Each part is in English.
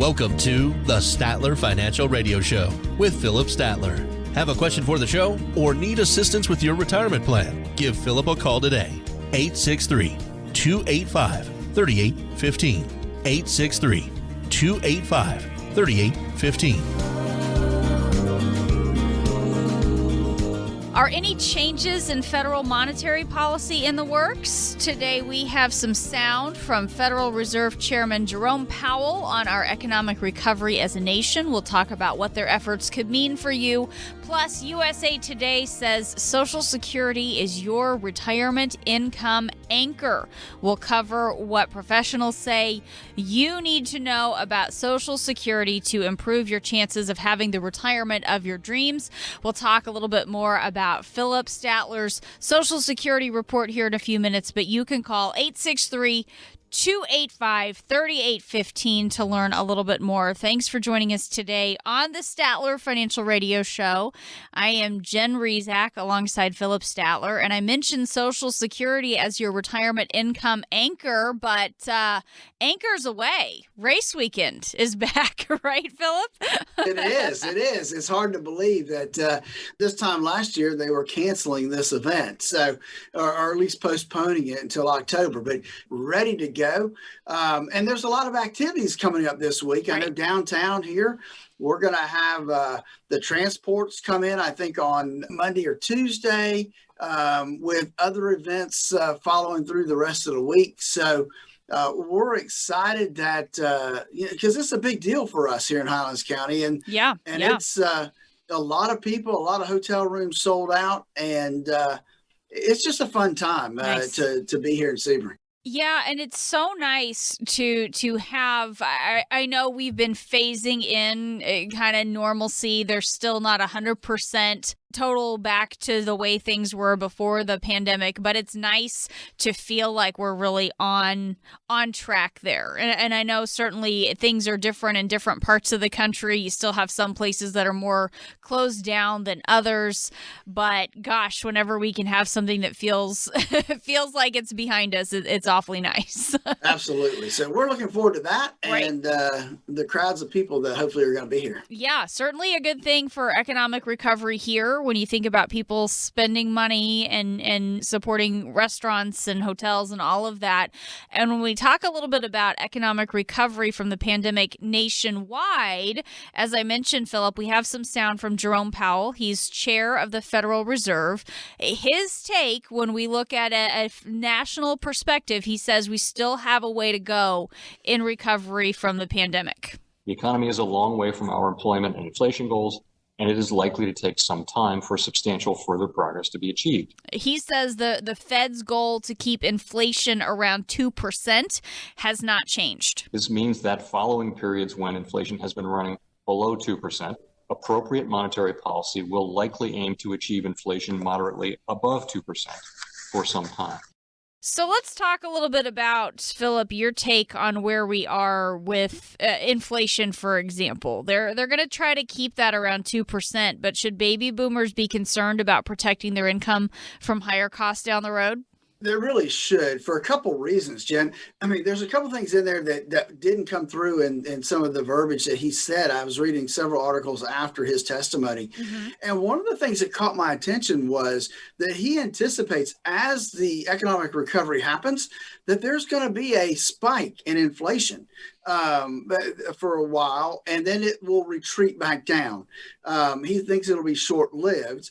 Welcome to the Statler Financial Radio Show with Phillip Statler. Have a question for the show or need assistance with your retirement plan? Give Phillip a call today. 863-285-3815. 863-285-3815. Are any changes in federal monetary policy in the works? Today we have some sound from Federal Reserve Chairman Jerome Powell on our economic recovery as a nation. We'll talk about what their efforts could mean for you. Plus, USA Today says Social Security is your retirement income anchor. We'll cover what professionals say you need to know about Social Security to improve your chances of having the retirement of your dreams. We'll talk a little bit more about Phillip Statler's Social Security report here in a few minutes, but you can call 863-285-3815 to learn a little bit more. Thanks for joining us today on the Statler Financial Radio Show. I am Jen Rezac alongside Phillip Statler, and I mentioned Social Security as your retirement income anchor, but anchor's away. Race weekend is back, right, Phillip? It is. It's hard to believe that this time last year they were canceling this event, so or at least postponing it until October, but ready to go. And there's a lot of activities coming up this week. Right. I know downtown here, we're going to have the transports come in, I think, on Monday or Tuesday, with other events following through the rest of the week. So we're excited that, because it's a big deal for us here in Highlands County. And it's a lot of people, a lot of hotel rooms sold out. And it's just a fun time to be here in Sebring. Yeah, and it's so nice to have, I know we've been phasing in kind of normalcy. There's still not 100% total back to the way things were before the pandemic, but it's nice to feel like we're really on track there. And I know certainly things are different in different parts of the country. You still have some places that are more closed down than others, but gosh, whenever we can have something that feels like it's behind us, it's awfully nice. Absolutely. So we're looking forward to that, and the crowds of people that hopefully are going to be here. Yeah, certainly a good thing for economic recovery here. When you think about people spending money and supporting restaurants and hotels and all of that. And when we talk a little bit about economic recovery from the pandemic nationwide, as I mentioned, Phillip, we have some sound from Jerome Powell. He's chair of the Federal Reserve. His take, when we look at a national perspective, he says we still have a way to go in recovery from the pandemic. The economy is a long way from our employment and inflation goals, and it is likely to take some time for substantial further progress to be achieved. He says the Fed's goal to keep inflation around 2% has not changed. This means that following periods when inflation has been running below 2%, appropriate monetary policy will likely aim to achieve inflation moderately above 2% for some time. So let's talk a little bit about, Phillip, your take on where we are with inflation, for example. They're going to try to keep that around 2%, but should baby boomers be concerned about protecting their income from higher costs down the road? They really should, for a couple reasons, Jen. I mean, there's a couple things in there that didn't come through in some of the verbiage that he said. I was reading several articles after his testimony. Mm-hmm. And one of the things that caught my attention was that he anticipates, as the economic recovery happens, that there's going to be a spike in inflation for a while, and then it will retreat back down. He thinks it'll be short-lived.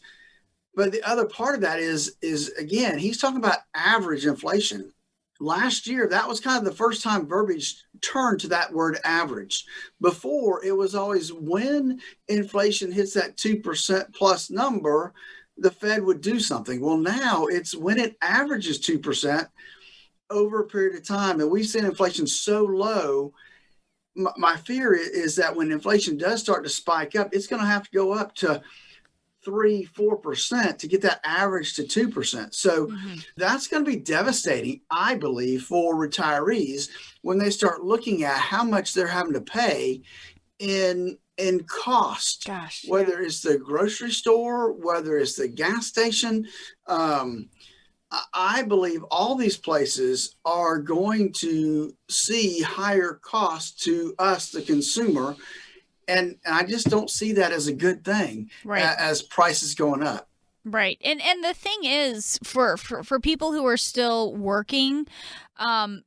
But the other part of that is again, he's talking about average inflation. Last year, that was kind of the first time verbiage turned to that word average. Before, it was always when inflation hits that 2% plus number, the Fed would do something. Well, now it's when it averages 2% over a period of time. And we've seen inflation so low. My fear is that when inflation does start to spike up, it's going to have to go up to 3-4% to get that average to 2%. So that's going to be devastating, I believe, for retirees when they start looking at how much they're having to pay in cost. Whether it's the grocery store, whether it's the gas station. I believe all these places are going to see higher costs to us, the consumer. And I just don't see that as a good thing, Right. As prices going up. Right. And the thing is, for people who are still working,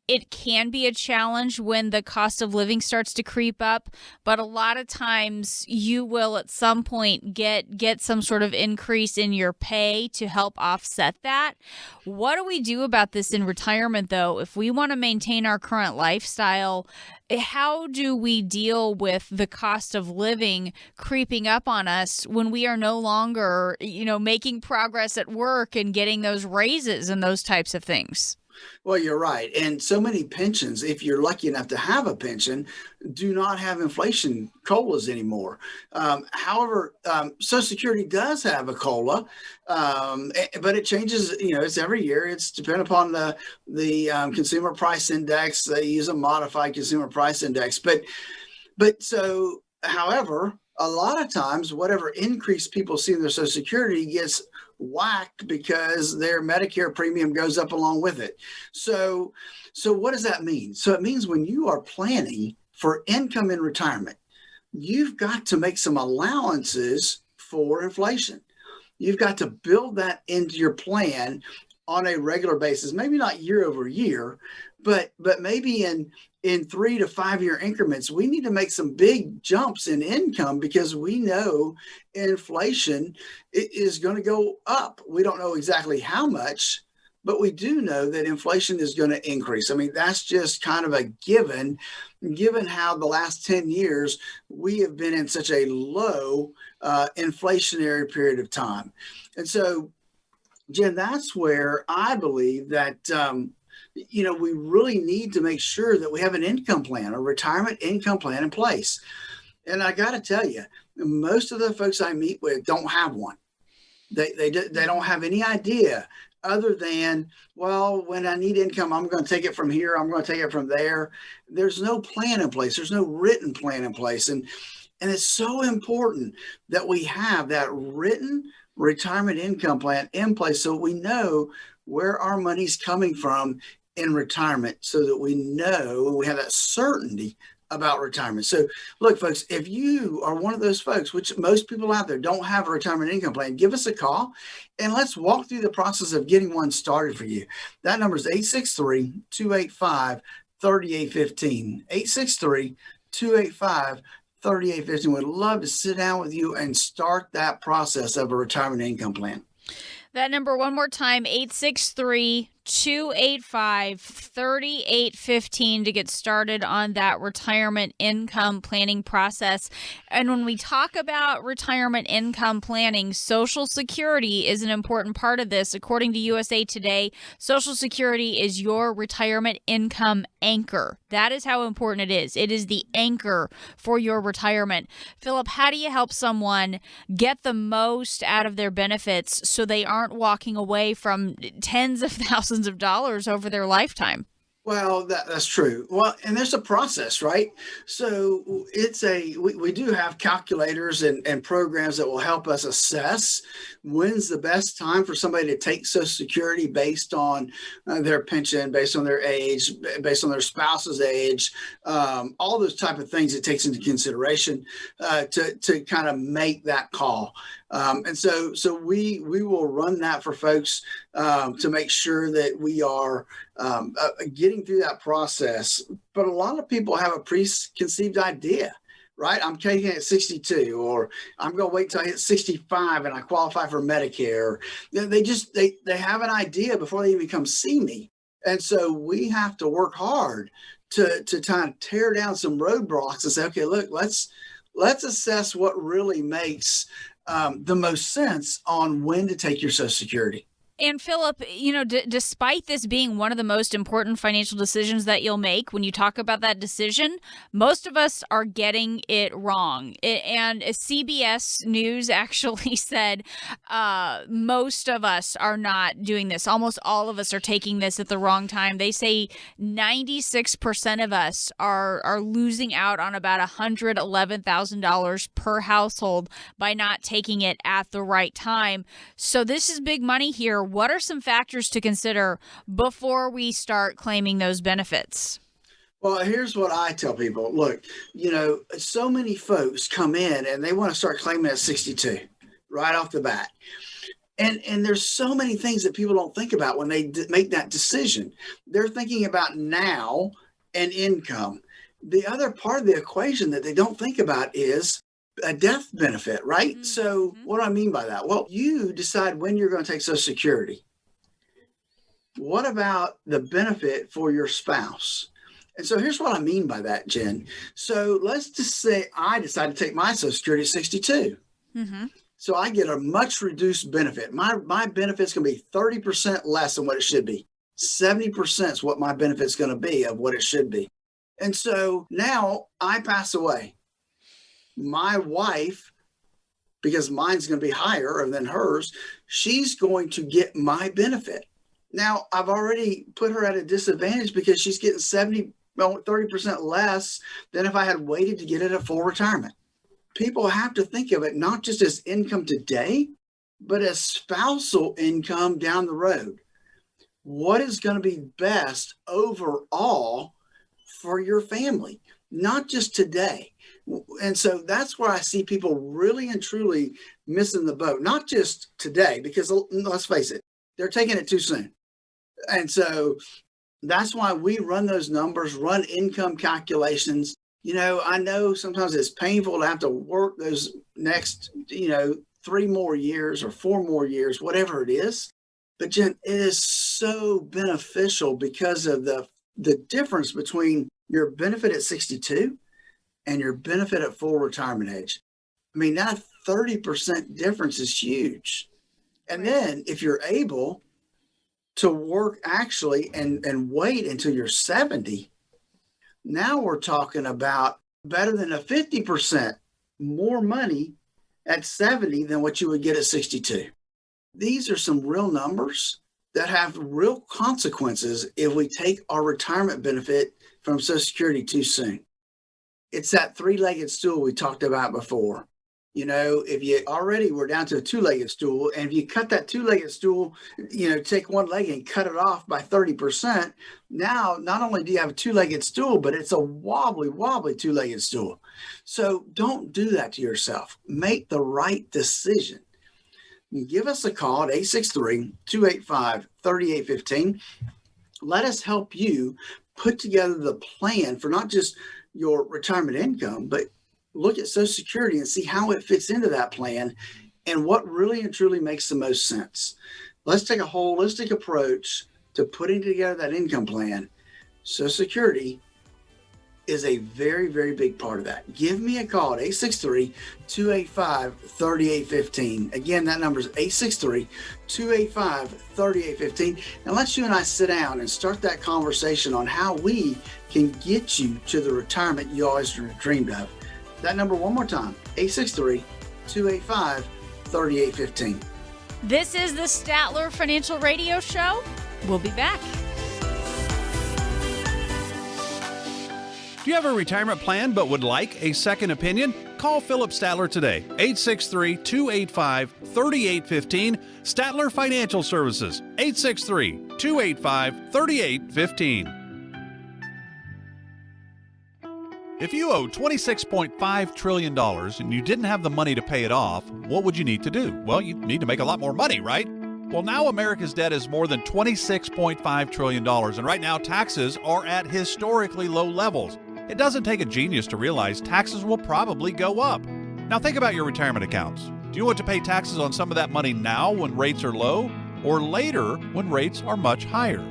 it can be a challenge when the cost of living starts to creep up. But a lot of times you will at some point get some sort of increase in your pay to help offset that. What do we do about this in retirement, though? If we want to maintain our current lifestyle, how do we deal with the cost of living creeping up on us when we are no longer, making progress at work and getting those raises and those types of things? Well, you're right. And so many pensions, if you're lucky enough to have a pension, do not have inflation COLAs anymore. However, Social Security does have a COLA, but it changes, it's every year. It's dependent upon the consumer price index. They use a modified consumer price index. However, a lot of times, whatever increase people see in their Social Security gets whacked because their Medicare premium goes up along with it. So what does that mean? So it means when you are planning for income in retirement, you've got to make some allowances for inflation. You've got to build that into your plan on a regular basis, maybe not year over year, but maybe in 3 to 5 year increments. We need to make some big jumps in income because we know inflation is going to go up. We don't know exactly how much, but we do know that inflation is going to increase. I mean, that's just kind of a given how the last 10 years we have been in such a low inflationary period of time. And so, Jen, that's where I believe that we really need to make sure that we have an income plan, a retirement income plan in place. And I got to tell you, most of the folks I meet with don't have one. They don't have any idea other than, well, when I need income, I'm going to take it from here. I'm going to take it from there. There's no plan in place. There's no written plan in place. And it's so important that we have that written retirement income plan in place so we know where our money's coming from in retirement, so that we know we have that certainty about retirement. So look, folks, if you are one of those folks, which most people out there don't have a retirement income plan, give us a call and let's walk through the process of getting one started for you. That number is 863-285-3815. 863-285-3815. We'd love to sit down with you and start that process of a retirement income plan. That number one more time, 863-285-3815 to get started on that retirement income planning process. And when we talk about retirement income planning, Social Security is an important part of this. According to USA Today, Social Security is your retirement income anchor. That is how important it is. It is the anchor for your retirement. Phillip, how do you help someone get the most out of their benefits so they aren't walking away from tens of thousands of dollars over their lifetime? Well, that's true. Well, and there's a process, right? So we do have calculators and programs that will help us assess when's the best time for somebody to take Social Security based on their pension, based on their age, based on their spouse's age, all those type of things it takes into consideration to kind of make that call. And so we will run that for folks to make sure that we are getting through that process. But a lot of people have a preconceived idea, right? I'm taking it at 62, or I'm going to wait till I hit 65 and I qualify for Medicare. They have an idea before they even come see me. And so we have to work hard to kind of tear down some roadblocks and say, okay, look, let's assess what really makes the most sense on when to take your Social Security. And Phillip, despite this being one of the most important financial decisions that you'll make, when you talk about that decision, most of us are getting it wrong. And CBS News actually said most of us are not doing this. Almost all of us are taking this at the wrong time. They say 96% of us are losing out on about $111,000 per household by not taking it at the right time. So this is big money here. what are some factors to consider before we start claiming those benefits? Well, here's what I tell people. Look, so many folks come in and they want to start claiming at 62 right off the bat. And there's so many things that people don't think about when they make that decision. They're thinking about now and income. The other part of the equation that they don't think about is a death benefit, right? Mm-hmm. So what do I mean by that? Well, you decide when you're going to take Social Security. What about the benefit for your spouse? And so here's what I mean by that, Jen. So let's just say I decide to take my Social Security at 62. Mm-hmm. So I get a much reduced benefit. My benefit's going to be 30% less than what it should be. 70% is what my benefit's going to be of what it should be. And so now I pass away. My wife, because mine's going to be higher than hers, she's going to get my benefit. Now, I've already put her at a disadvantage because she's getting 30% less than if I had waited to get it at full retirement. People have to think of it not just as income today, but as spousal income down the road. What is going to be best overall for your family, not just today? And so that's where I see people really and truly missing the boat, not just today, because let's face it, they're taking it too soon. And so that's why we run those numbers, run income calculations. I know sometimes it's painful to have to work those next, 3 more years or 4 more years, whatever it is. But Jen, it is so beneficial because of the difference between your benefit at 62 and your benefit at full retirement age. I mean, that 30% difference is huge. And then if you're able to work actually and wait until you're 70, now we're talking about better than a 50% more money at 70 than what you would get at 62. These are some real numbers that have real consequences if we take our retirement benefit from Social Security too soon. It's that 3-legged stool we talked about before. If you already were down to a 2-legged stool, and if you cut that 2-legged stool, take one leg and cut it off by 30%, now not only do you have a 2-legged stool, but it's a wobbly 2-legged stool. So don't do that to yourself. Make the right decision. Give us a call at 863-285-3815. Let us help you put together the plan for not just your retirement income, but look at Social Security and see how it fits into that plan and what really and truly makes the most sense. Let's take a holistic approach to putting together that income plan. Social Security is a very, very big part of that. Give me a call at 863-285-3815. Again, that number is 863-285-3815. And let's you and I sit down and start that conversation on how we can get you to the retirement you always dreamed of. That number one more time, 863-285-3815. This is the Statler Financial Radio Show. We'll be back. Do you have a retirement plan but would like a second opinion? Call Phillip Statler today, 863-285-3815. Statler Financial Services, 863-285-3815. If you owe $26.5 trillion and you didn't have the money to pay it off, what would you need to do? Well, you need to make a lot more money, right? Well, now America's debt is more than $26.5 trillion, and right now taxes are at historically low levels. It doesn't take a genius to realize taxes will probably go up. Now think about your retirement accounts. Do you want to pay taxes on some of that money now when rates are low, or later when rates are much higher?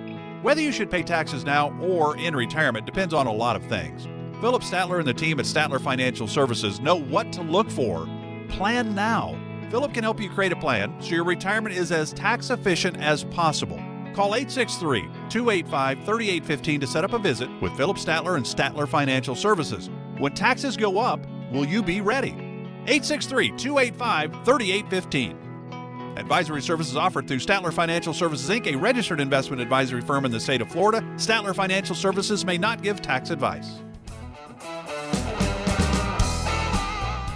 Whether you should pay taxes now or in retirement depends on a lot of things. Phillip Statler and the team at Statler Financial Services know what to look for. Plan now. Phillip can help you create a plan so your retirement is as tax efficient as possible. Call 863-285-3815 to set up a visit with Phillip Statler and Statler Financial Services. When taxes go up, will you be ready? 863-285-3815. Advisory services offered through Statler Financial Services, Inc., a registered investment advisory firm in the state of Florida. Statler Financial Services may not give tax advice.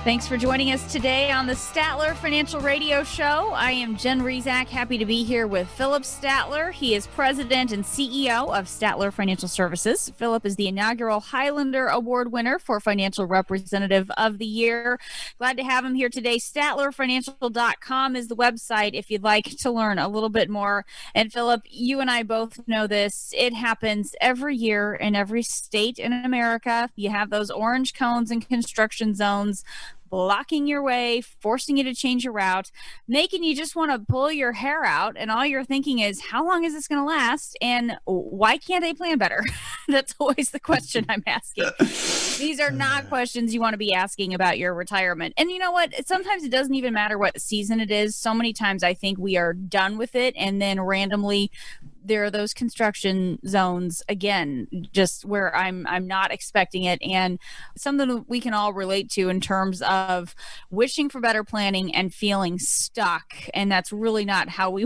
Thanks for joining us today on the Statler Financial Radio Show. I am Jen Rezac, happy to be here with Phillip Statler. He is president and CEO of Statler Financial Services. Phillip is the inaugural Highlander Award winner for Financial Representative of the Year. Glad to have him here today. StatlerFinancial.com is the website if you'd like to learn a little bit more. And Phillip, you and I both know this. It happens every year in every state in America. You have those orange cones and construction zones blocking your way, forcing you to change your route, making you just want to pull your hair out. And all you're thinking is, how long is this going to last? And why can't they plan better? That's always the question I'm asking. These are not questions you want to be asking about your retirement. And you know what? Sometimes it doesn't even matter what season it is. So many times I think we are done with it. And then randomly there are those construction zones again, just where I'm not expecting it, and something that we can all relate to in terms of wishing for better planning and feeling stuck. And that's really not how we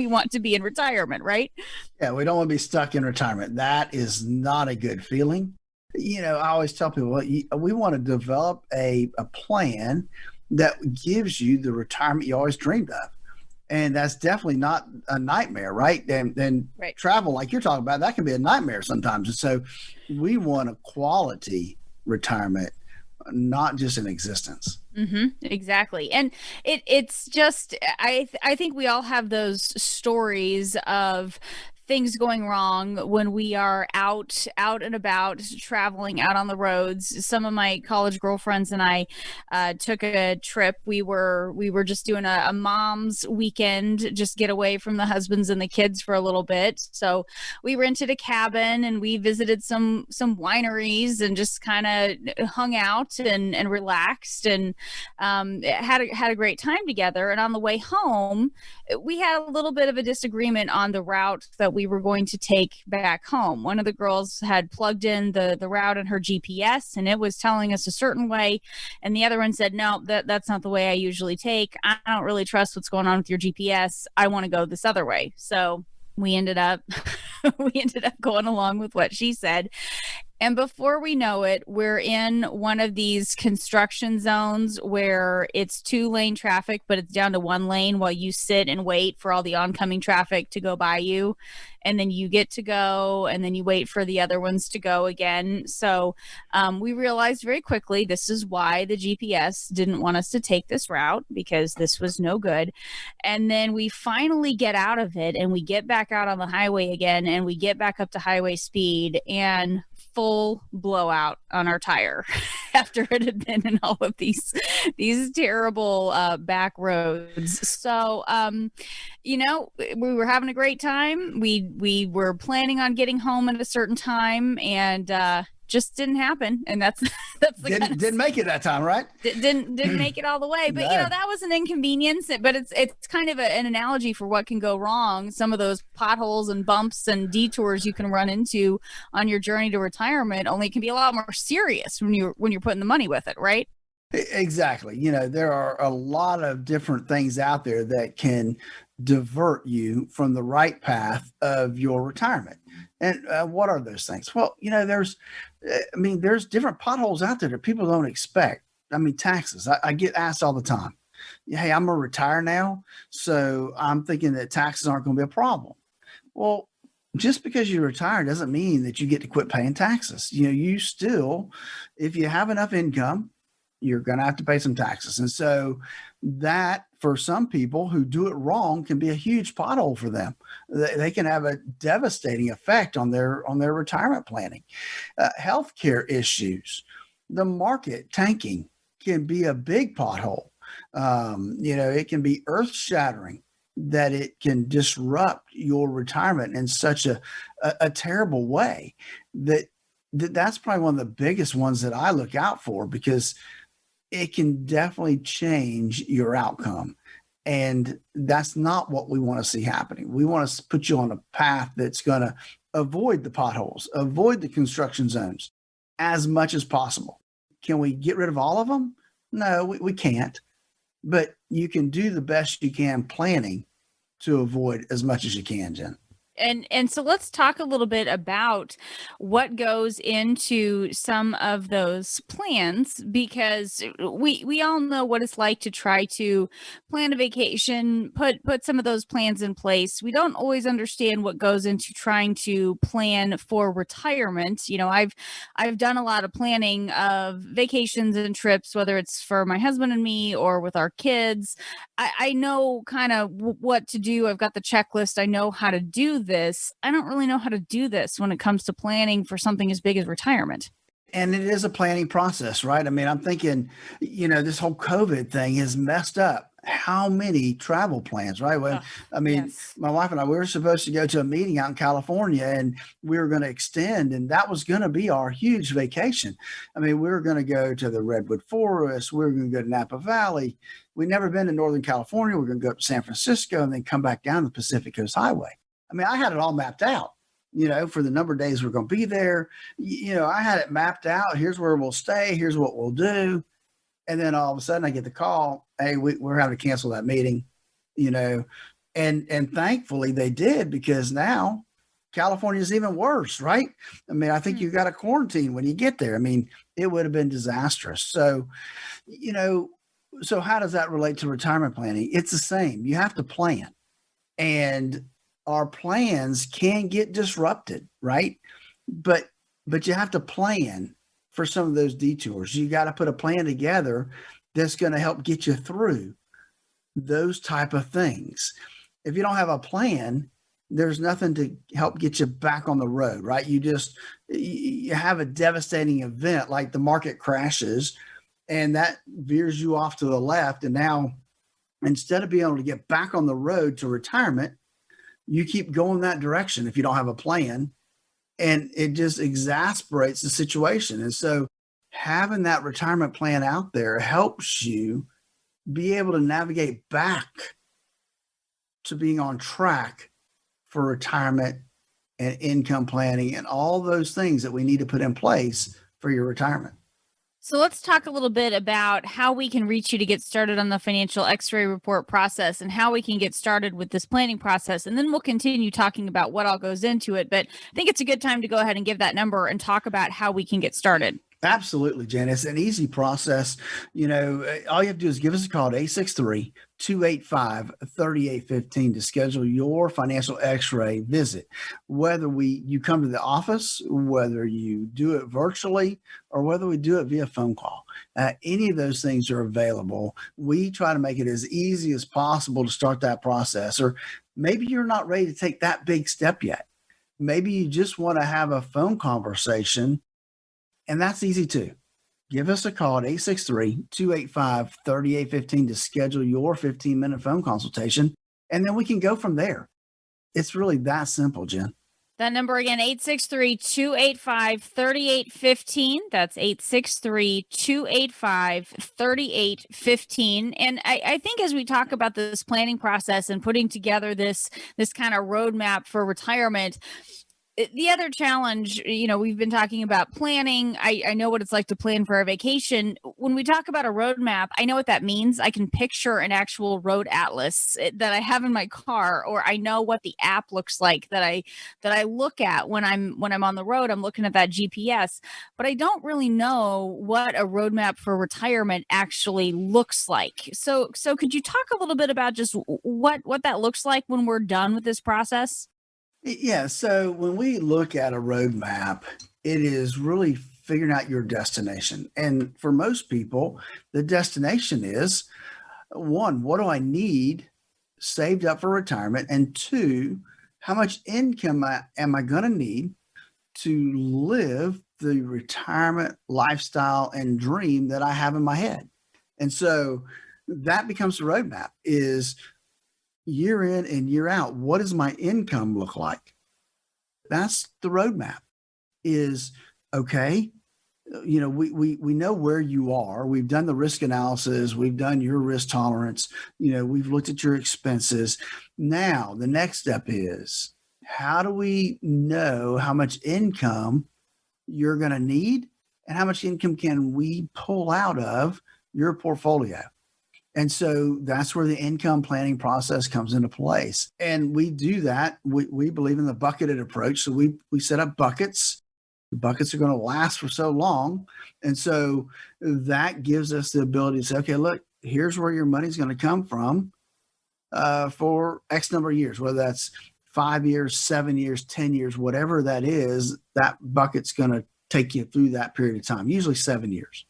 want to be in retirement, right? Yeah, we don't want to be stuck in retirement. That is not a good feeling. You know, I always tell people we want to develop a plan that gives you the retirement you always dreamed of. And that's definitely not a nightmare, right? And right. Travel, like you're talking about, that can be a nightmare sometimes. And so we want a quality retirement, not just an existence. Mm-hmm, exactly. And it's just, I think we all have those stories of things going wrong when we are out and about, traveling out on the roads. Some of my college girlfriends and I took a trip. We were just doing a mom's weekend, just get away from the husbands and the kids for a little bit. So we rented a cabin and we visited some wineries and just kind of hung out and relaxed and had a great time together. And on the way home, we had a little bit of a disagreement on the route that we were going to take back home. One of the girls had plugged in the route in her GPS and it was telling us a certain way. And the other one said, no, that's not the way I usually take. I don't really trust what's going on with your GPS. I want to go this other way. So we ended up going along with what she said. And before we know it, we're in one of these construction zones where it's 2-lane traffic, but it's down to 1 lane while you sit and wait for all the oncoming traffic to go by you. And then you get to go, and then you wait for the other ones to go again. So we realized very quickly this is why the GPS didn't want us to take this route, because this was no good. And then we finally get out of it, and we get back out on the highway again, and we get back up to highway speed, and full blowout on our tire after it had been in all of these terrible back roads. So, you know, we were having a great time. We were planning on getting home at a certain time, and just didn't happen. And that's the didn't make it that time, right? Didn't make it all the way. But No. you know, that was an inconvenience. But it's kind of an analogy for what can go wrong. Some of those potholes and bumps and detours you can run into on your journey to retirement, only it can be a lot more serious when you're putting the money with it, right? Exactly. You know, there are a lot of different things out there that can divert you from the right path of your retirement. And what are those things? Well, you know, there's different potholes out there that people don't expect. I mean, taxes. I get asked all the time, hey, I'm going to retire now, so I'm thinking that taxes aren't going to be a problem. Well, just because you retire doesn't mean that you get to quit paying taxes. You know, you still, if you have enough income, you're going to have to pay some taxes. And so that, for some people who do it wrong, can be a huge pothole for them. They can have a devastating effect on their retirement planning. Healthcare issues, the market tanking can be a big pothole. You know, it can be earth shattering, that it can disrupt your retirement in such a terrible way that's probably one of the biggest ones that I look out for, because it can definitely change your outcome. And that's not what we want to see happening. We want to put you on a path that's going to avoid the potholes, avoid the construction zones as much as possible. Can we get rid of all of them? No, we can't. But you can do the best you can planning to avoid as much as you can, Jen. And so let's talk a little bit about what goes into some of those plans, because we all know what it's like to try to plan a vacation, put some of those plans in place. We don't always understand what goes into trying to plan for retirement. I've done a lot of planning of vacations and trips, whether it's for my husband and me or with our kids. I know kind of what to do. I've got the checklist. I know how to do this. I don't really know how to do this when it comes to planning for something as big as retirement. And it is a planning process, right? I mean, I'm thinking, this whole COVID thing has messed up how many travel plans, right? Well, Yes. my wife and I, we were supposed to go to a meeting out in California, and we were going to extend, and that was going to be our huge vacation. I mean, we were going to go to the Redwood Forest. We were going to go to Napa Valley. We'd never been to Northern California. We were going to go up to San Francisco and then come back down the Pacific Coast Highway. I mean, I had it all mapped out, for the number of days we're going to be there. I had it mapped out. Here's where we'll stay. Here's what we'll do. And then all of a sudden I get the call, hey, we're having to cancel that meeting, and thankfully they did, because now California is even worse, right? I mean, I think you got to quarantine when you get there. I mean, it would have been disastrous. So, so how does that relate to retirement planning? It's the same. You have to plan, and our plans can get disrupted, right? But you have to plan for some of those detours. You got to put a plan together that's going to help get you through those type of things. If you don't have a plan, there's nothing to help get you back on the road, right? You have a devastating event like the market crashes, and that veers you off to the left. And now, instead of being able to get back on the road to retirement, you keep going that direction if you don't have a plan. And it just exasperates the situation. And so having that retirement plan out there helps you be able to navigate back to being on track for retirement and income planning and all those things that we need to put in place for your retirement. So let's talk a little bit about how we can reach you to get started on the financial X-ray report process and how we can get started with this planning process. And then we'll continue talking about what all goes into it. But I think it's a good time to go ahead and give that number and talk about how we can get started. Absolutely, Jen. It's an easy process. All you have to do is give us a call at 863-285-3815 to schedule your financial X-ray visit. Whether you come to the office, whether you do it virtually, or whether we do it via phone call, any of those things are available. We try to make it as easy as possible to start that process. Or maybe you're not ready to take that big step yet. Maybe you just want to have a phone conversation. And that's easy too. Give us a call at 863-285-3815 to schedule your 15-minute phone consultation, and then we can go from there. It's really that simple, Jen. That number again, 863-285-3815. That's 863-285-3815. And I think as we talk about this planning process and putting together this kind of roadmap for retirement, the other challenge, we've been talking about planning. I know what it's like to plan for a vacation. When we talk about a roadmap, I know what that means. I can picture an actual road atlas that I have in my car, or I know what the app looks like that I look at when I'm on the road. I'm looking at that GPS, but I don't really know what a roadmap for retirement actually looks like. So could you talk a little bit about just what that looks like when we're done with this process? Yeah. So when we look at a roadmap, it is really figuring out your destination. And for most people, the destination is, one, what do I need saved up for retirement? And two, how much income am I going to need to live the retirement lifestyle and dream that I have in my head? And so that becomes the roadmap, is year in and year out, what does my income look like? That's the roadmap. Is okay. We know where you are. We've done the risk analysis. We've done your risk tolerance. We've looked at your expenses. Now, the next step is, how do we know how much income you're going to need and how much income can we pull out of your portfolio? And so that's where the income planning process comes into place. And we do that. We believe in the bucketed approach. So we set up buckets. The buckets are going to last for so long. And so that gives us the ability to say, okay, look, here's where your money's going to come from for X number of years, whether that's 5 years, 7 years, 10 years, whatever that is, that bucket's going to take you through that period of time, usually 7 years.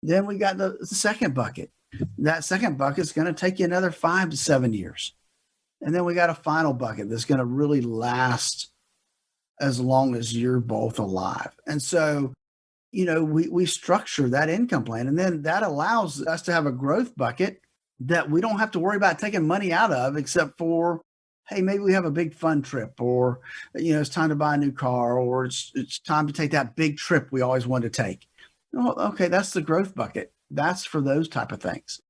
Then we got the second bucket. That second bucket is going to take you another 5 to 7 years. And then we got a final bucket that's going to really last as long as you're both alive. And so, we structure that income plan, and then that allows us to have a growth bucket that we don't have to worry about taking money out of, except for, hey, maybe we have a big fun trip, or, it's time to buy a new car, or it's time to take that big trip we always wanted to take. Well, okay, that's the growth bucket. That's for those type of things.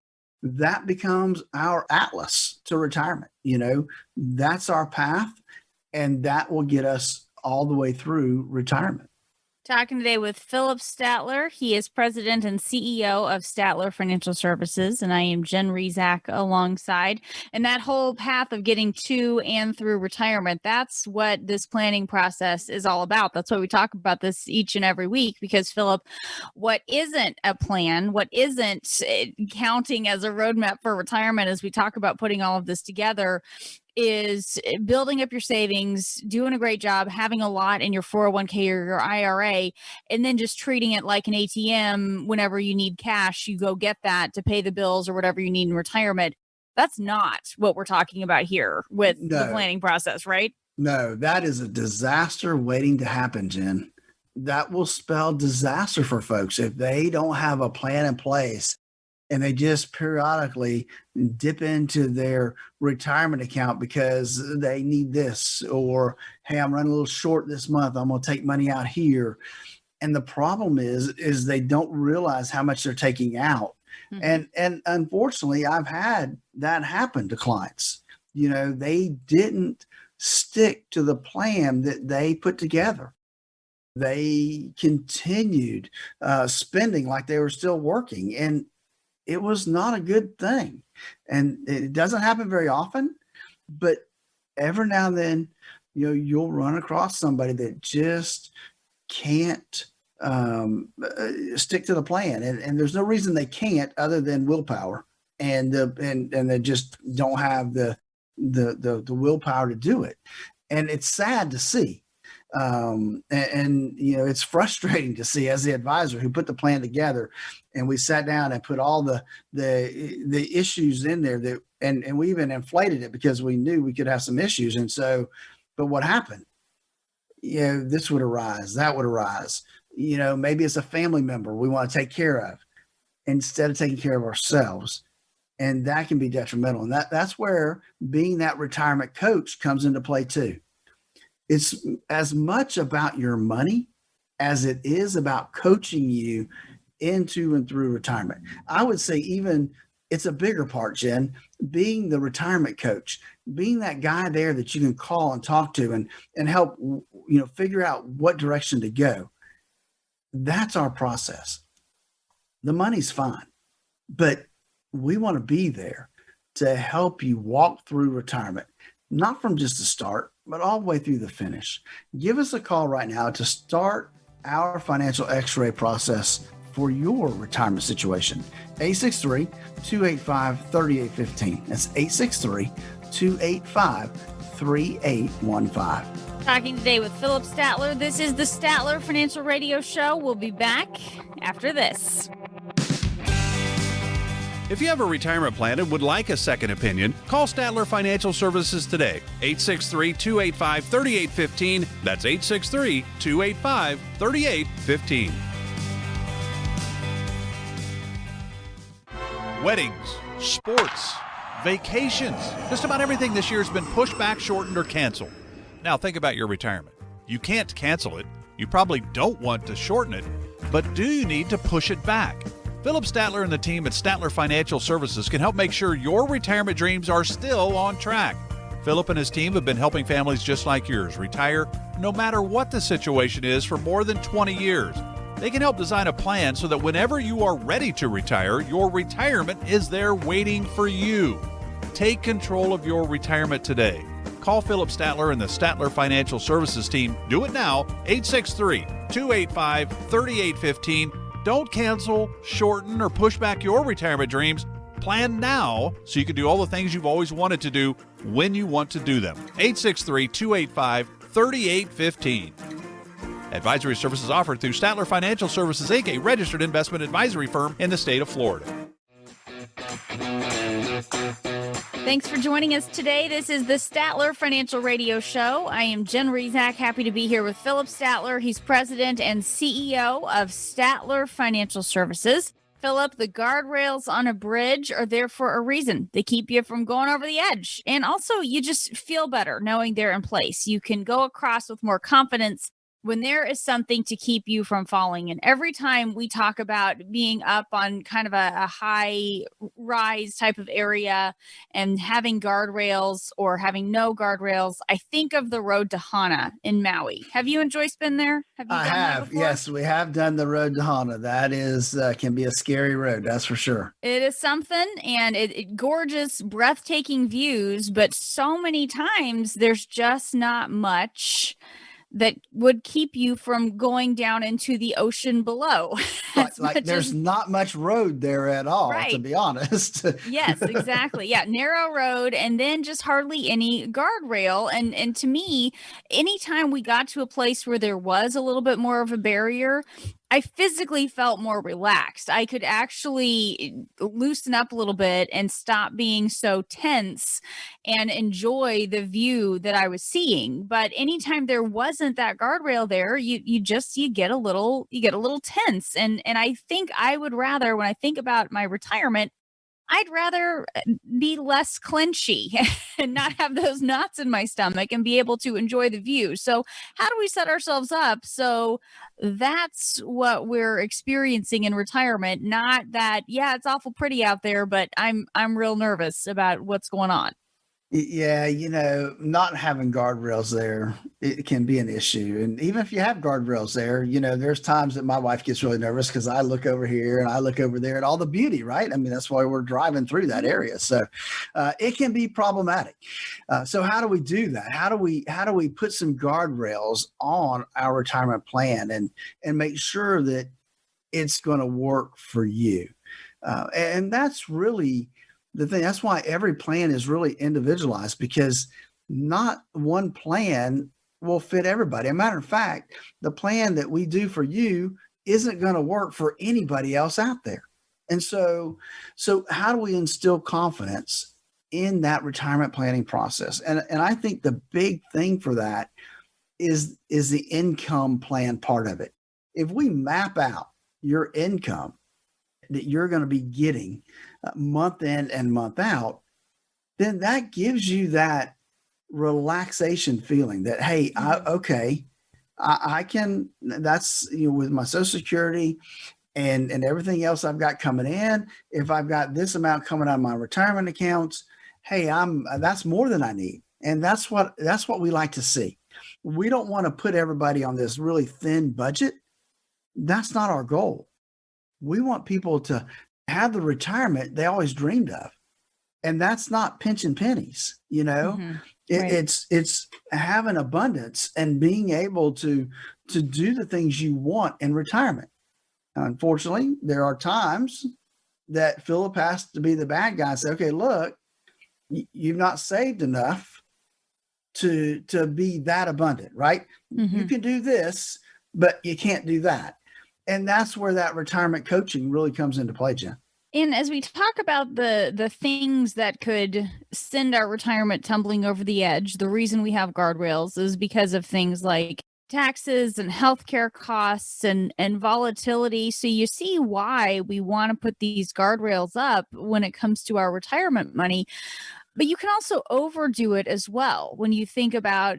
That becomes our atlas to retirement. That's our path, and that will get us all the way through retirement. Talking today with Phillip Statler. He is president and CEO of Statler Financial Services, and I am Jen Rezac alongside. And that whole path of getting to and through retirement, that's what this planning process is all about. That's why we talk about this each and every week, because Phillip, what isn't a plan, what isn't counting as a roadmap for retirement as we talk about putting all of this together, is building up your savings, doing a great job, having a lot in your 401k or your IRA, and then just treating it like an ATM. Whenever you need cash, you go get that to pay the bills or whatever you need in retirement. That's not what we're talking about here with the planning process, right? No, that is a disaster waiting to happen, Jen. That will spell disaster for folks if they don't have a plan in place and they just periodically dip into their retirement account because they need this, or, hey, I'm running a little short this month, I'm going to take money out here. And the problem is they don't realize how much they're taking out. Mm-hmm. And unfortunately, I've had that happen to clients. They didn't stick to the plan that they put together. They continued spending like they were still working, and it was not a good thing. And it doesn't happen very often, but every now and then, you'll run across somebody that just can't stick to the plan. And there's no reason they can't other than willpower. And they just don't have the willpower to do it. And it's sad to see. It's frustrating to see as the advisor who put the plan together, and we sat down and put all the issues in there that, and we even inflated it because we knew we could have some issues. And so, but what happened? This would arise, that would arise. Maybe it's a family member we want to take care of instead of taking care of ourselves. And that can be detrimental. And that's where being that retirement coach comes into play too. It's as much about your money as it is about coaching you into and through retirement. I would say even it's a bigger part, Jen, being the retirement coach, being that guy there that you can call and talk to and help, figure out what direction to go. That's our process. The money's fine, but we want to be there to help you walk through retirement, not from just the start, but all the way through the finish. Give us a call right now to start our financial x-ray process for your retirement situation. 863-285-3815. That's 863-285-3815. Talking today with Phillip Statler. This is the Statler Financial Radio Show. We'll be back after this. If you have a retirement plan and would like a second opinion, call Statler Financial Services today. 863-285-3815. That's 863-285-3815. Weddings, sports, vacations. Just about everything this year has been pushed back, shortened, or canceled. Now think about your retirement. You can't cancel it. You probably don't want to shorten it, but do you need to push it back? Phillip Statler and the team at Statler Financial Services can help make sure your retirement dreams are still on track. Phillip and his team have been helping families just like yours retire no matter what the situation is for more than 20 years. They can help design a plan so that whenever you are ready to retire, your retirement is there waiting for you. Take control of your retirement today. Call Phillip Statler and the Statler Financial Services team. Do it now, 863-285-3815. Don't cancel, shorten, or push back your retirement dreams. Plan now so you can do all the things you've always wanted to do when you want to do them. 863-285-3815. Advisory services offered through Statler Financial Services, Inc., a registered investment advisory firm in the state of Florida. Thanks for joining us today. This is the Statler Financial Radio Show. I am Jen Rezac, happy to be here with Phillip Statler. He's president and CEO of Statler Financial Services. Phillip, the guardrails on a bridge are there for a reason. They keep you from going over the edge. And also, you just feel better knowing they're in place. You can go across with more confidence when there is something to keep you from falling. And every time we talk about being up on kind of a high rise type of area and having guardrails or having no guardrails, I think of the road to Hana in Maui. Have you and Joyce been there? I have. Yes, we have done the road to Hana. That is can be a scary road, that's for sure. It is something, and it gorgeous, breathtaking views, but so many times there's just not much that would keep you from going down into the ocean below. Like there's not much road there at all, right, to be honest. Yes, exactly. Yeah, narrow road and then just hardly any guardrail. And to me, anytime we got to a place where there was a little bit more of a barrier, I physically felt more relaxed. I could actually loosen up a little bit and stop being so tense and enjoy the view that I was seeing. But anytime there wasn't that guardrail there, you get a little tense. And I think I would rather, when I think about my retirement, I'd rather be less clenchy and not have those knots in my stomach and be able to enjoy the view. So how do we set ourselves up so that's what we're experiencing in retirement? Not that, yeah, it's awful pretty out there, but I'm real nervous about what's going on. Yeah, not having guardrails there, it can be an issue. And even if you have guardrails there, there's times that my wife gets really nervous because I look over here and I look over there at all the beauty, right? I mean, that's why we're driving through that area. So it can be problematic. So how do we do that? How do we put some guardrails on our retirement plan and make sure that it's going to work for you? And that's really the thing. That's why every plan is really individualized, because not one plan will fit everybody. As a matter of fact, the plan that we do for you isn't going to work for anybody else out there. And so how do we instill confidence in that retirement planning process? And I think the big thing for that is the income plan part of it. If we map out your income that you're going to be getting month in and month out, then that gives you that relaxation feeling that, hey, I can, that's, with my Social Security and everything else I've got coming in, if I've got this amount coming out of my retirement accounts, hey, that's more than I need. And that's what we like to see. We don't want to put everybody on this really thin budget. That's not our goal. We want people to have the retirement they always dreamed of. And that's not pinching pennies, Mm-hmm. Right. It's having abundance and being able to do the things you want in retirement. Unfortunately, there are times that Phillip has to be the bad guy and say, okay, look, you've not saved enough to be that abundant, right? Mm-hmm. You can do this, but you can't do that. And that's where that retirement coaching really comes into play, Jen. And as we talk about the things that could send our retirement tumbling over the edge, the reason we have guardrails is because of things like taxes and healthcare costs and volatility. So you see why we want to put these guardrails up when it comes to our retirement money. But you can also overdo it as well. When you think about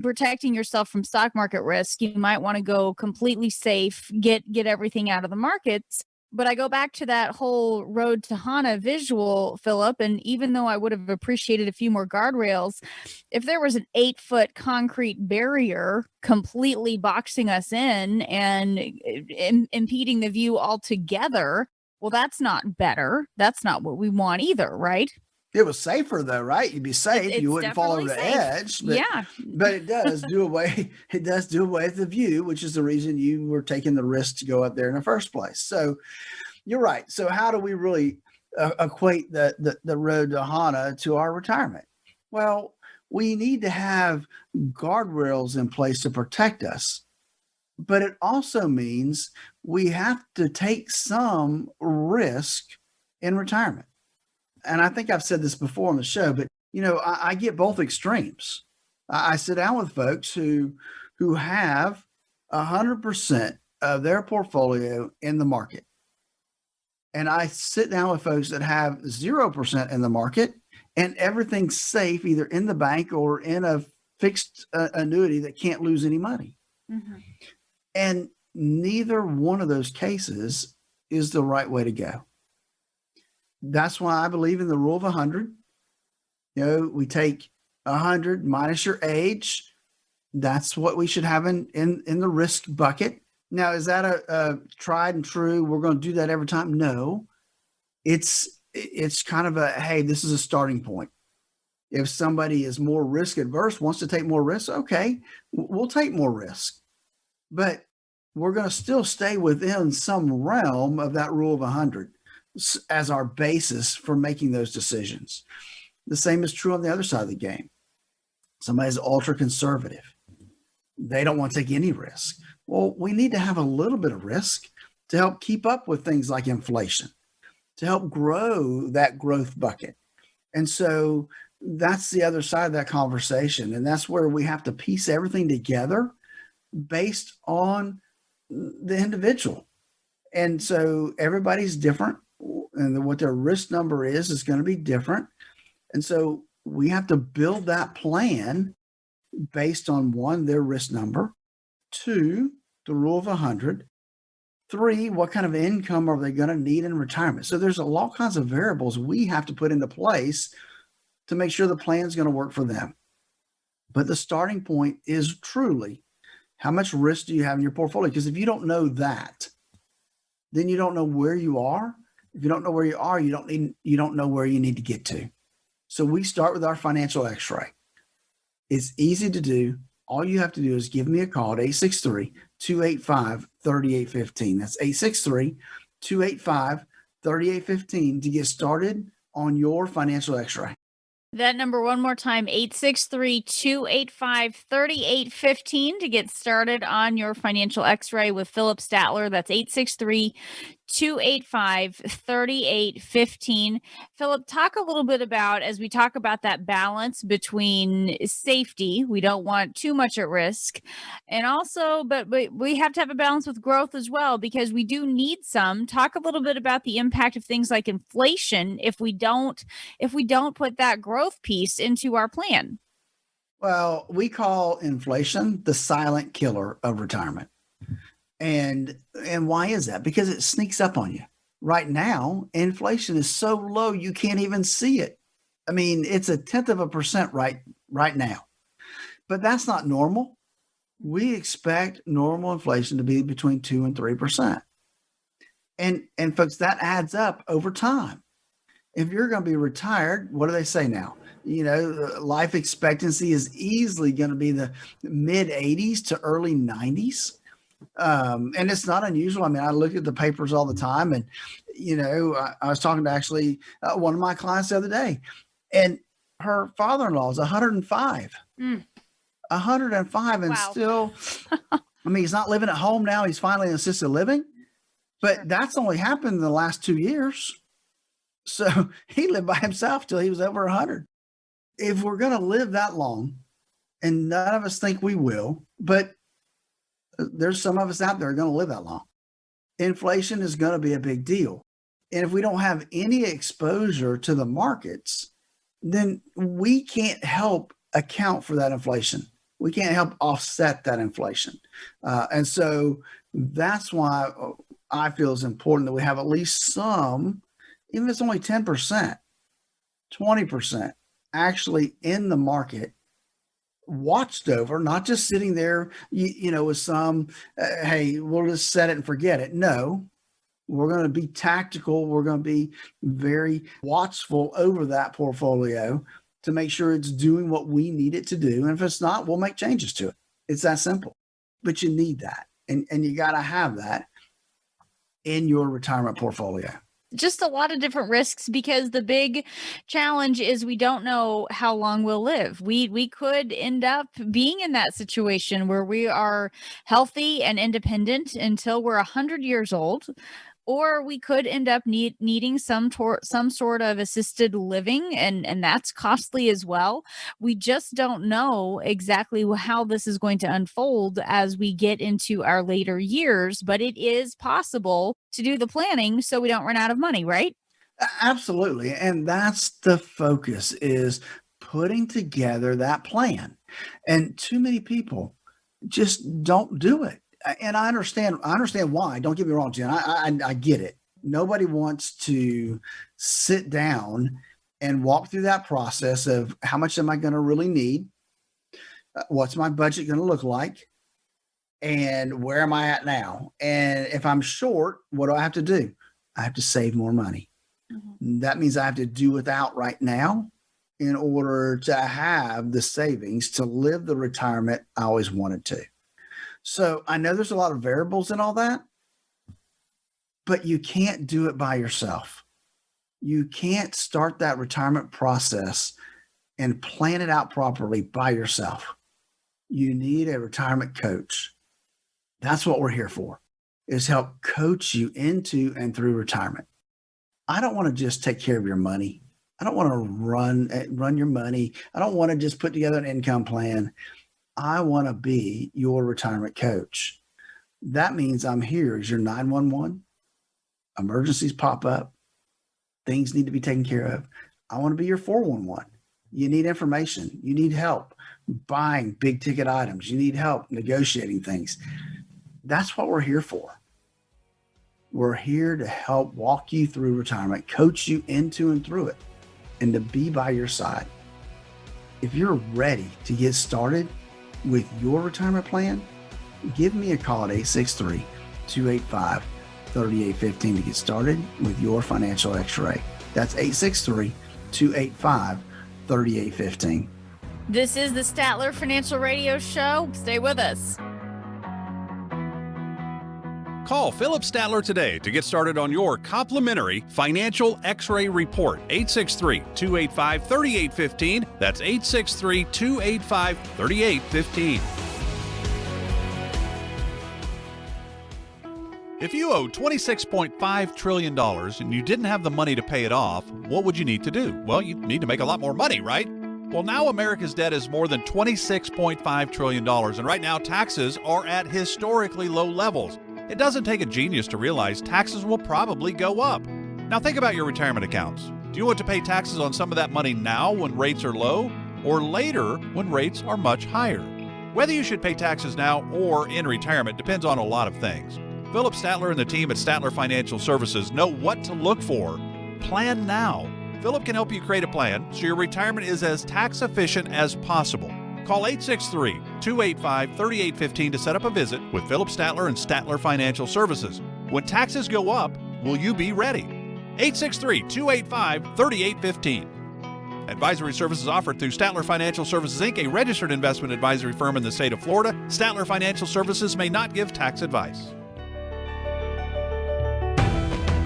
protecting yourself from stock market risk, you might want to go completely safe, get everything out of the markets. But I go back to that whole road to Hana visual, Philip, and even though I would have appreciated a few more guardrails, if there was an 8-foot concrete barrier completely boxing us in and impeding the view altogether, well, that's not better. That's not what we want either, right? It was safer though, right? You'd be safe. It's You wouldn't fall over the definitely safe. edge. But, Yeah. but it does do away. It does do away with the view, which is the reason you were taking the risk to go up there in the first place. So you're right. So how do we really equate the road to Hana to our retirement? Well, we need to have guardrails in place to protect us. But it also means we have to take some risk in retirement. And I think I've said this before on the show, but I get both extremes. I sit down with folks who have 100% of their portfolio in the market. And I sit down with folks that have 0% in the market and everything's safe either in the bank or in a fixed annuity that can't lose any money. Mm-hmm. And neither one of those cases is the right way to go. That's why I believe in the rule of 100. We take 100 minus your age. That's what we should have in the risk bucket. Now, is that a tried and true? We're going to do that every time? No, it's kind of hey, this is a starting point. If somebody is more risk adverse, wants to take more risk, okay, we'll take more risk. But we're going to still stay within some realm of that rule of 100 as our basis for making those decisions. The same is true on the other side of the game. Somebody's ultra conservative. They don't want to take any risk. Well, we need to have a little bit of risk to help keep up with things like inflation, to help grow that growth bucket. And so that's the other side of that conversation. And that's where we have to piece everything together based on the individual. And so everybody's different, and what their risk number is going to be different. And so we have to build that plan based on 1, their risk number, 2, the rule of 100, 3, what kind of income are they going to need in retirement? So there's all kinds of variables we have to put into place to make sure the plan is going to work for them. But the starting point is truly, how much risk do you have in your portfolio? Because if you don't know that, then you don't know where you are. If you don't know where you are, you don't know where you need to get to. So we start with our financial x-ray. It's easy to do. All you have to do is give me a call at 863-285-3815. That's 863-285-3815 to get started on your financial x-ray. That number one more time, 863-285-3815 to get started on your financial x-ray with Phillip Statler. That's 863-285-3815. Phillip, talk a little bit about, as we talk about that balance between safety, we don't want too much at risk, and also, but we have to have a balance with growth as well, because we do need some. Talk a little bit about the impact of things like inflation if we don't put that growth piece into our plan. Well, we call inflation the silent killer of retirement. And why is that? Because it sneaks up on you. Right now, inflation is so low you can't even see it. I mean, it's 0.1% right now. But that's not normal. We expect normal inflation to be between 2 and 3%. And folks, that adds up over time. If you're going to be retired, what do they say now? Life expectancy is easily going to be the mid 80s to early 90s. And it's not unusual. I mean, I look at the papers all the time, and, I was talking to actually one of my clients the other day, and her father-in-law is 105, 105. And wow. Still, I mean, he's not living at home now. He's finally in assisted living, but that's only happened in the last 2 years. So he lived by himself till he was over 100. If we're going to live that long, and none of us think we will, but there's some of us out there going to live that long, inflation is going to be a big deal. And if we don't have any exposure to the markets, then we can't help account for that inflation. We can't help offset that inflation. And so that's why I feel is important that we have at least some, even if it's only 10%, 20%, actually in the market, watched over, not just sitting there, with some, hey, we'll just set it and forget it. No, we're going to be tactical. We're going to be very watchful over that portfolio to make sure it's doing what we need it to do. And if it's not, we'll make changes to it. It's that simple. But you need that. And you got to have that in your retirement portfolio. Just a lot of different risks, because the big challenge is we don't know how long we'll live. We could end up being in that situation where we are healthy and independent until we're 100 years old, or we could end up needing some sort of assisted living, and that's costly as well. We just don't know exactly how this is going to unfold as we get into our later years, but it is possible to do the planning so we don't run out of money, right? Absolutely. And that's the focus, is putting together that plan. And too many people just don't do it. And I understand why. Don't get me wrong, Jen. I get it. Nobody wants to sit down and walk through that process of how much am I going to really need? What's my budget going to look like? And where am I at now? And if I'm short, what do I have to do? I have to save more money. Mm-hmm. That means I have to do without right now in order to have the savings to live the retirement I always wanted to. So I know there's a lot of variables in all that, but you can't do it by yourself. You can't start that retirement process and plan it out properly by yourself. You need a retirement coach. That's what we're here for, is help coach you into and through retirement. I don't want to just take care of your money. I don't want to run your money. I don't want to just put together an income plan. I want to be your retirement coach. That means I'm here as your 911. Emergencies pop up. Things need to be taken care of. I want to be your 411. You need information. You need help buying big ticket items. You need help negotiating things. That's what we're here for. We're here to help walk you through retirement, coach you into and through it, and to be by your side. If you're ready to get started with your retirement plan, give me a call at 863-285-3815 to get started with your financial x-ray. That's 863-285-3815. This is the Statler Financial Radio Show. Stay with us. Call Phillip Statler today to get started on your complimentary financial x-ray report. 863-285-3815. That's 863-285-3815. If you owe $26.5 trillion and you didn't have the money to pay it off, what would you need to do? Well, you need to make a lot more money, right? Well, now America's debt is more than $26.5 trillion, and right now taxes are at historically low levels. It doesn't take a genius to realize taxes will probably go up. Now think about your retirement accounts. Do you want to pay taxes on some of that money now when rates are low, or later when rates are much higher? Whether you should pay taxes now or in retirement depends on a lot of things. Phillip Statler and the team at Statler Financial Services know what to look for. Plan now. Phillip can help you create a plan so your retirement is as tax efficient as possible. Call 863-285-3815 to set up a visit with Phillip Statler and Statler Financial Services. When taxes go up, will you be ready? 863-285-3815. Advisory services offered through Statler Financial Services, Inc., a registered investment advisory firm in the state of Florida. Statler Financial Services may not give tax advice.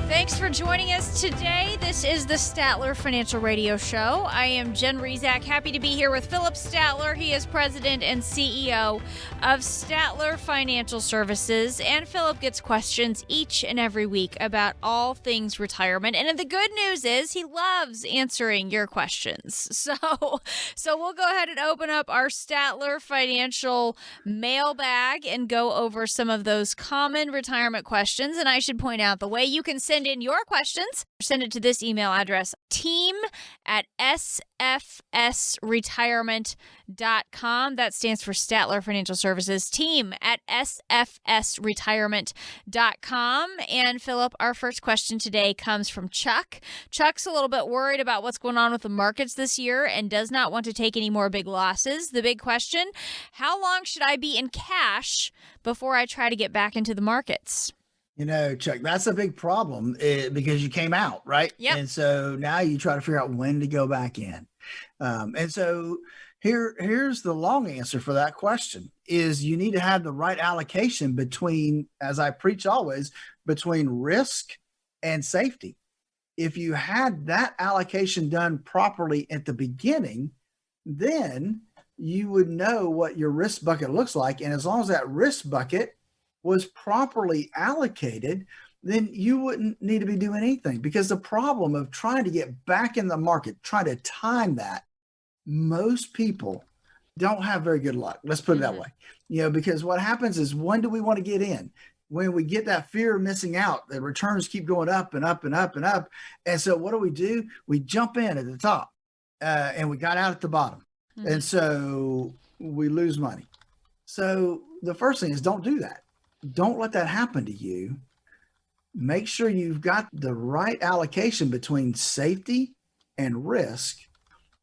Thanks for joining us today. This is the Statler Financial Radio Show. I am Jen Rezac, happy to be here with Phillip Statler. He is president and CEO of Statler Financial Services. And Phillip gets questions each and every week about all things retirement. And the good news is he loves answering your questions. So we'll go ahead and open up our Statler Financial mailbag and go over some of those common retirement questions. And I should point out, the way you can send in in your questions. Send it to this email address, team@sfsretirement.com. That stands for Statler Financial Services, team@sfsretirement.com. And Phillip, our first question today comes from Chuck. Chuck's a little bit worried about what's going on with the markets this year and does not want to take any more big losses. The big question, how long should I be in cash before I try to get back into the markets? Chuck, that's a big problem because you came out, right? Yep. And so now you try to figure out when to go back in. And so here's the long answer for that question is you need to have the right allocation between, as I preach always, between risk and safety. If you had that allocation done properly at the beginning, then you would know what your risk bucket looks like. And as long as that risk bucket was properly allocated, then you wouldn't need to be doing anything, because the problem of trying to get back in the market, trying to time that, most people don't have very good luck. Let's put it that way, because what happens is, when do we want to get in? When we get that fear of missing out, the returns keep going up and up and up and up. And so what do? We jump in at the top and we got out at the bottom. Mm-hmm. And so we lose money. So the first thing is, don't do that. Don't let that happen to you. Make sure you've got the right allocation between safety and risk,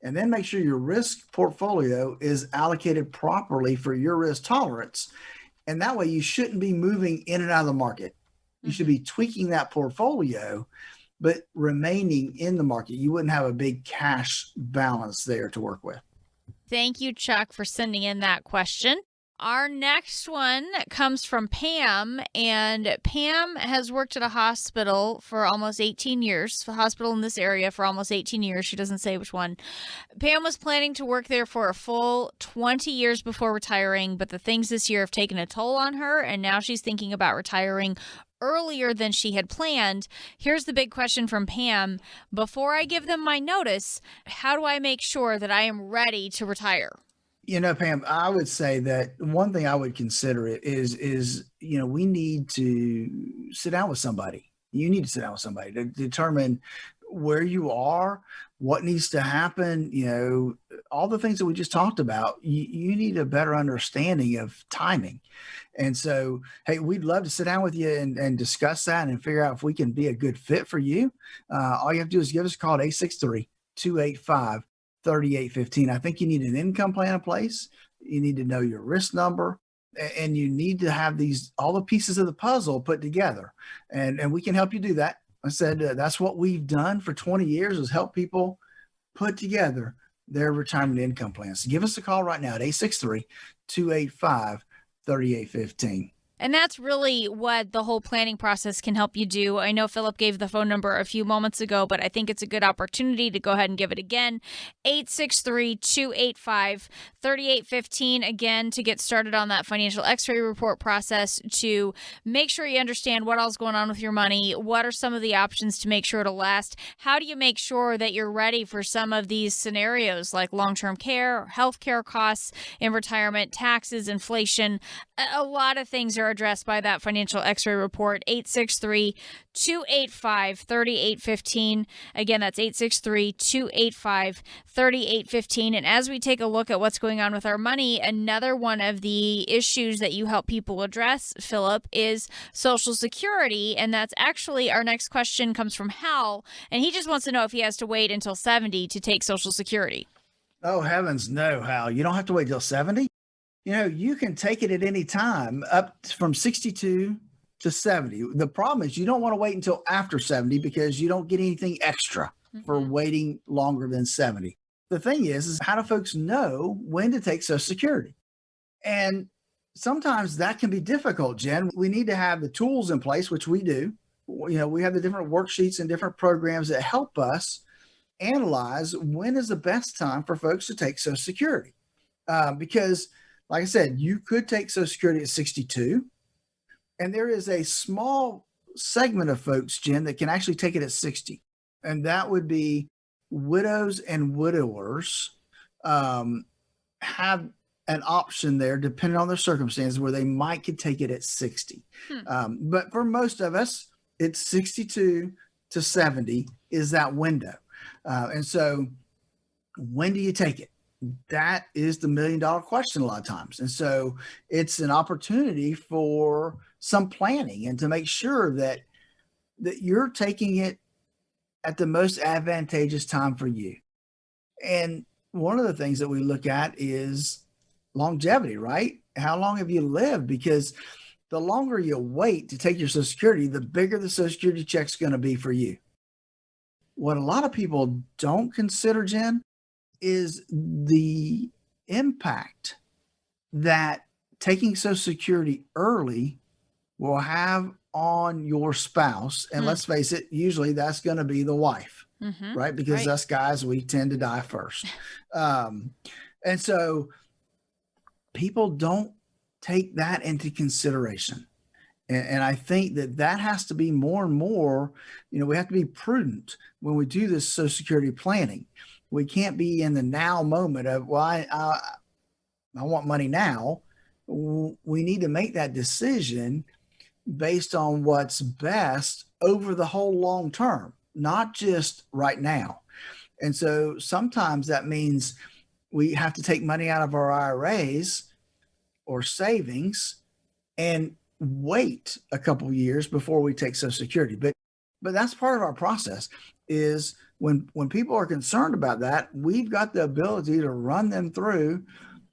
and then make sure your risk portfolio is allocated properly for your risk tolerance. And that way you shouldn't be moving in and out of the market. You should be tweaking that portfolio, but remaining in the market. You wouldn't have a big cash balance there to work with. Thank you, Chuck, for sending in that question. Our next one comes from Pam, and Pam has worked at a hospital for almost 18 years, a hospital in this area for almost 18 years. She doesn't say which one. Pam was planning to work there for a full 20 years before retiring, but the things this year have taken a toll on her, and now she's thinking about retiring earlier than she had planned. Here's the big question from Pam. Before I give them my notice, how do I make sure that I am ready to retire? Pam, I would say that one thing I would consider it is we need to sit down with somebody. You need to sit down with somebody to determine where you are, what needs to happen, all the things that we just talked about. You need a better understanding of timing. And so, hey, we'd love to sit down with you and discuss that and figure out if we can be a good fit for you. All you have to do is give us a call at 863-285-3815. I think you need an income plan in place. You need to know your risk number, and you need to have all the pieces of the puzzle put together. And we can help you do that. I said, that's what we've done for 20 years, is help people put together their retirement income plans. So give us a call right now at 863-285-3815. And that's really what the whole planning process can help you do. I know Phillip gave the phone number a few moments ago, but I think it's a good opportunity to go ahead and give it again. 863-285-3815. Again, to get started on that financial x-ray report process, to make sure you understand what else is going on with your money. What are some of the options to make sure it'll last? How do you make sure that you're ready for some of these scenarios like long-term care, health care costs in retirement, taxes, inflation? A lot of things are addressed by that financial x-ray report. 863-285-3815. Again, that's 863-285-3815. And as we take a look at what's going on with our money, another one of the issues that you help people address, Phillip, is Social Security. And that's actually our next question comes from Hal. And he just wants to know if he has to wait until 70 to take Social Security. Oh, heavens, no, Hal. You don't have to wait till 70. You can take it at any time up from 62 to 70. The problem is you don't want to wait until after 70 because you don't get anything extra for waiting longer than 70. The thing is how do folks know when to take Social Security? And sometimes that can be difficult, Jen. We need to have the tools in place, which we do. We have the different worksheets and different programs that help us analyze when is the best time for folks to take Social Security. Because like I said, you could take Social Security at 62, and there is a small segment of folks, Jen, that can actually take it at 60. And that would be widows and widowers have an option there, depending on their circumstances, where they could take it at 60. But for most of us, it's 62 to 70 is that window. And so when do you take it? That is the $1 million question a lot of times. And so it's an opportunity for some planning and to make sure that you're taking it at the most advantageous time for you. And one of the things that we look at is longevity, right? How long have you lived? Because the longer you wait to take your Social Security, the bigger the Social Security check's going to be for you. What a lot of people don't consider, Jen, is the impact that taking Social Security early will have on your spouse. And let's face it, usually that's going to be the wife, right? Because us guys, we tend to die first. And so people don't take that into consideration. And I think that has to be more and more, we have to be prudent when we do this Social Security planning. We can't be in the now moment of, well, I want money now. We need to make that decision based on what's best over the whole long term, not just right now. And so sometimes that means we have to take money out of our IRAs or savings and wait a couple of years before we take Social Security. But that's part of our process is when people are concerned about that, we've got the ability to run them through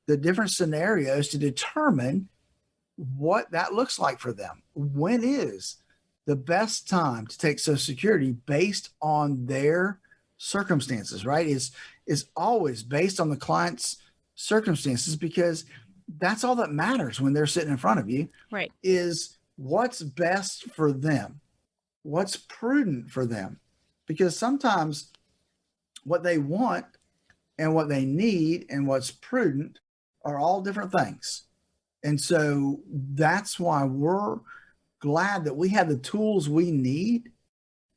the different scenarios to determine what that looks like for them. When is the best time to take Social Security based on their circumstances, right? Is always based on the client's circumstances, because that's all that matters when they're sitting in front of you, right? Is what's best for them, what's prudent for them, because sometimes what they want and what they need and what's prudent are all different things. And so that's why we're glad that we have the tools we need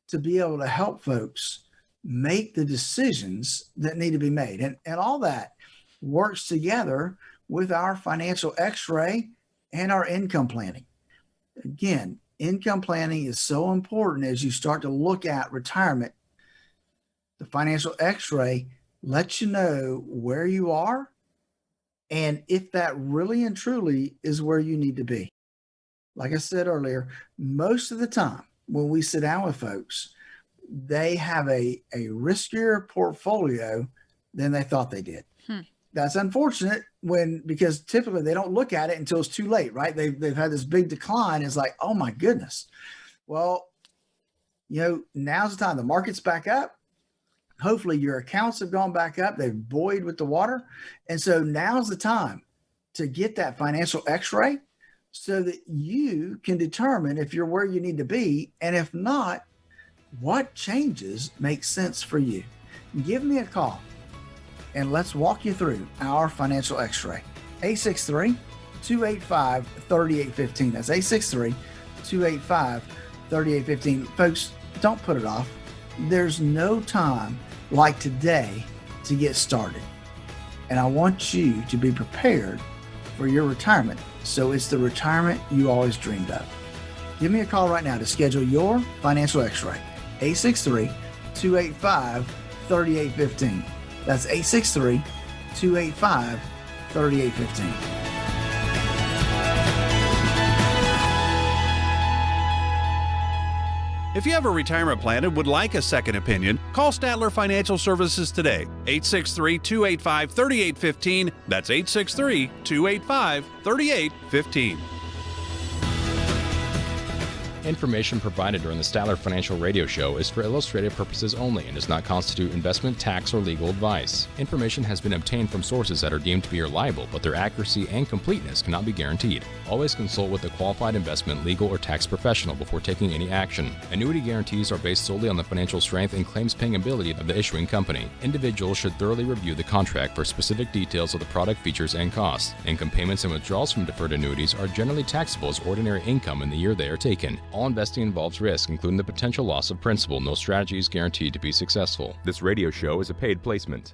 to be able to help folks make the decisions that need to be made. And all that works together with our financial x-ray and our income planning. Again, income planning is so important as you start to look at retirement. The financial x-ray lets you know where you are and if that really and truly is where you need to be. Like I said earlier, most of the time when we sit down with folks, they have a riskier portfolio than they thought they did. That's unfortunate because typically they don't look at it until it's too late, right? They've had this big decline. It's like, oh my goodness. Well, now's the time. The market's back up. Hopefully your accounts have gone back up. They've buoyed with the water. And so now's the time to get that financial x-ray so that you can determine if you're where you need to be. And if not, what changes make sense for you. Give me a call and let's walk you through our financial x-ray. 863-285-3815. That's 863-285-3815. Folks, don't put it off. There's no time like today to get started. And I want you to be prepared for your retirement, so it's the retirement you always dreamed of. Give me a call right now to schedule your financial x-ray. 863-285-3815. That's 863-285-3815. If you have a retirement plan and would like a second opinion, call Statler Financial Services today. 863-285-3815. That's 863-285-3815. Information provided during the Statler Financial Radio Show is for illustrative purposes only and does not constitute investment, tax, or legal advice. Information has been obtained from sources that are deemed to be reliable, but their accuracy and completeness cannot be guaranteed. Always consult with a qualified investment, legal, or tax professional before taking any action. Annuity guarantees are based solely on the financial strength and claims-paying ability of the issuing company. Individuals should thoroughly review the contract for specific details of the product features and costs. Income payments and withdrawals from deferred annuities are generally taxable as ordinary income in the year they are taken. All investing involves risk, including the potential loss of principal. No strategy is guaranteed to be successful. This radio show is a paid placement.